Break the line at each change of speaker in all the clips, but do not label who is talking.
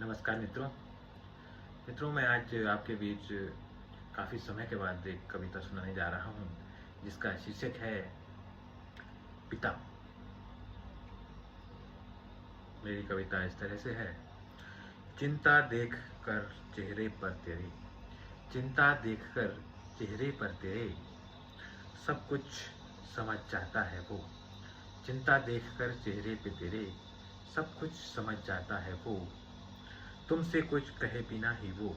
नमस्कार मित्रों। मैं आज आपके बीच काफ़ी समय के बाद एक कविता सुनाने जा रहा हूँ, जिसका शीर्षक है पिता। मेरी कविता इस तरह से है। चिंता देख कर चेहरे पर तेरे, चिंता देख कर चेहरे पर तेरे, सब कुछ समझ जाता है वो। चिंता देख कर चेहरे पे तेरे, सब कुछ समझ जाता है वो। तुमसे कुछ कहे बिना ही वो,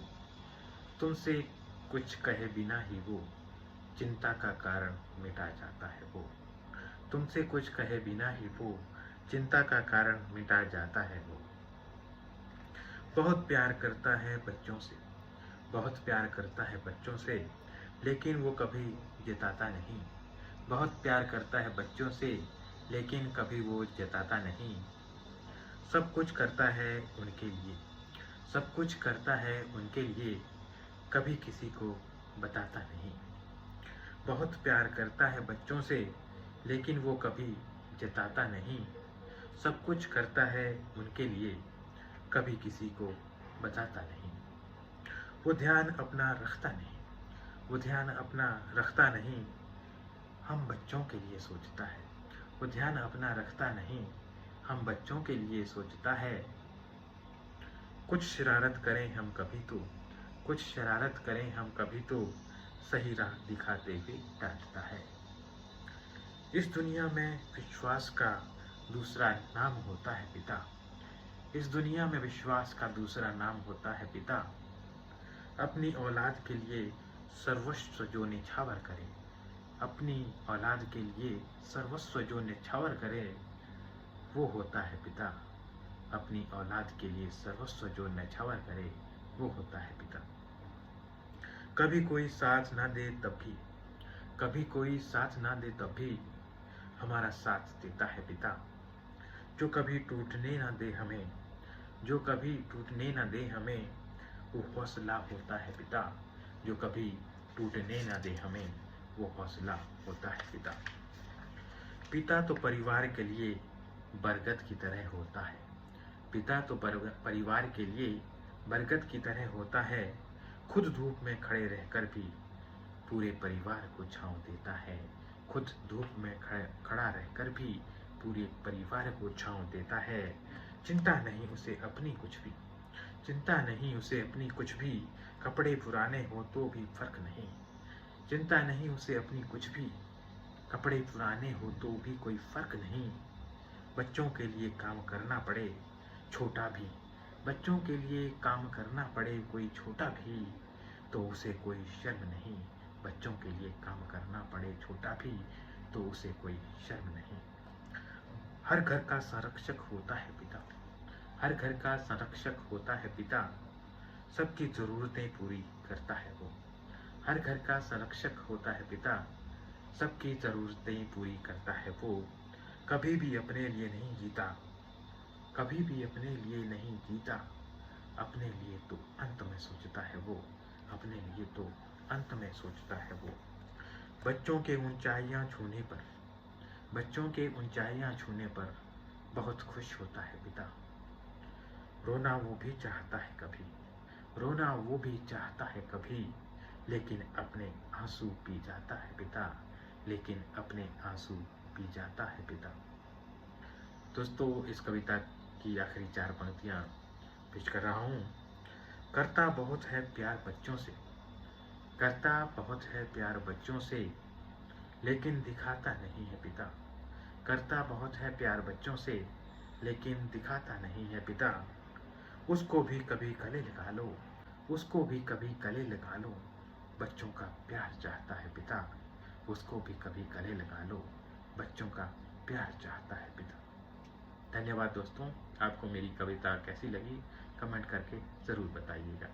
तुमसे कुछ कहे बिना ही वो, चिंता का कारण मिटा जाता है वो। तुमसे कुछ कहे बिना ही वो, चिंता का कारण मिटा जाता है वो। बहुत प्यार करता है बच्चों से, बहुत प्यार करता है बच्चों से, लेकिन वो कभी जताता नहीं। बहुत प्यार करता है बच्चों से, लेकिन कभी वो जताता नहीं। सब कुछ करता है उनके लिए, सब कुछ करता है उनके लिए, कभी किसी को बताता नहीं। बहुत प्यार करता है बच्चों से, लेकिन वो कभी जताता नहीं। सब कुछ करता है उनके लिए, कभी किसी को बताता नहीं। वो ध्यान अपना रखता नहीं, वो ध्यान अपना रखता नहीं, हम बच्चों के लिए सोचता है। वो ध्यान अपना रखता नहीं, हम बच्चों के लिए सोचता है। कुछ शरारत करें हम कभी तो, कुछ शरारत करें हम कभी तो, सही राह दिखाते हुए डांटता है। इस दुनिया में विश्वास का दूसरा नाम होता है पिता। इस दुनिया में विश्वास का दूसरा नाम होता है पिता। अपनी औलाद के लिए सर्वस्व जो निछावर करे, अपनी औलाद के लिए सर्वस्व जो निछावर करे, वो होता है पिता। अपनी औलाद के लिए सर्वस्व जो निछावर करे, वो होता है पिता। कभी कोई साथ ना दे तब भी, कभी कोई साथ ना दे तब भी, हमारा साथ देता है पिता। जो कभी टूटने ना दे हमें, जो कभी टूटने ना दे हमें, वो हौसला होता है पिता। जो कभी टूटने ना दे हमें, वो हौसला होता है पिता। पिता तो परिवार के लिए बरगद की तरह होता है। पिता तो परिवार के लिए बरगद की तरह होता है। खुद धूप में खड़े रहकर भी पूरे परिवार को छांव देता है। खुद धूप में खड़ा रहकर भी पूरे परिवार को छांव देता है। चिंता नहीं उसे अपनी कुछ भी, चिंता नहीं उसे अपनी कुछ भी, कपड़े पुराने हो तो भी फर्क नहीं। चिंता नहीं उसे अपनी कुछ भी, कपड़े पुराने हो तो भी कोई फर्क नहीं। बच्चों के लिए काम करना पड़े छोटा भी, बच्चों के लिए काम करना पड़े कोई छोटा भी, तो उसे कोई शर्म नहीं। बच्चों के लिए काम करना पड़े छोटा भी, तो उसे कोई शर्म नहीं। हर घर का संरक्षक होता है पिता, हर घर का संरक्षक होता है पिता। सबकी जरूरतें पूरी करता है वो। हर घर का संरक्षक होता है पिता, सबकी जरूरतें पूरी करता है वो। कभी भी अपने लिए नहीं जीता, कभी भी अपने लिए नहीं जीता, अपने लिए तो अंत में सोचता है वो। अपने लिए तो अंत में सोचता है वो। बच्चों के ऊंचाइयां छूने पर, बच्चों के ऊंचाइयां छूने पर बहुत खुश होता है पिता। रोना वो भी चाहता है कभी, रोना वो भी चाहता है कभी, लेकिन अपने आंसू पी जाता है पिता, लेकिन अपने आंसू पी जाता है पिता। दोस्तों, इस कविता की आखिरी 4 पंक्तियां पेश कर रहा हूँ। करता बहुत है प्यार बच्चों से, करता बहुत है प्यार बच्चों से, लेकिन दिखाता नहीं है पिता। करता बहुत है प्यार बच्चों से, लेकिन दिखाता नहीं है पिता। उसको भी कभी गले लगा लो, उसको भी कभी गले लगा लो, बच्चों का प्यार चाहता है पिता। उसको भी कभी गले लगा लो, बच्चों का प्यार चाहता है पिता। धन्यवाद दोस्तों। आपको मेरी कविता कैसी लगी कमेंट करके ज़रूर बताइएगा।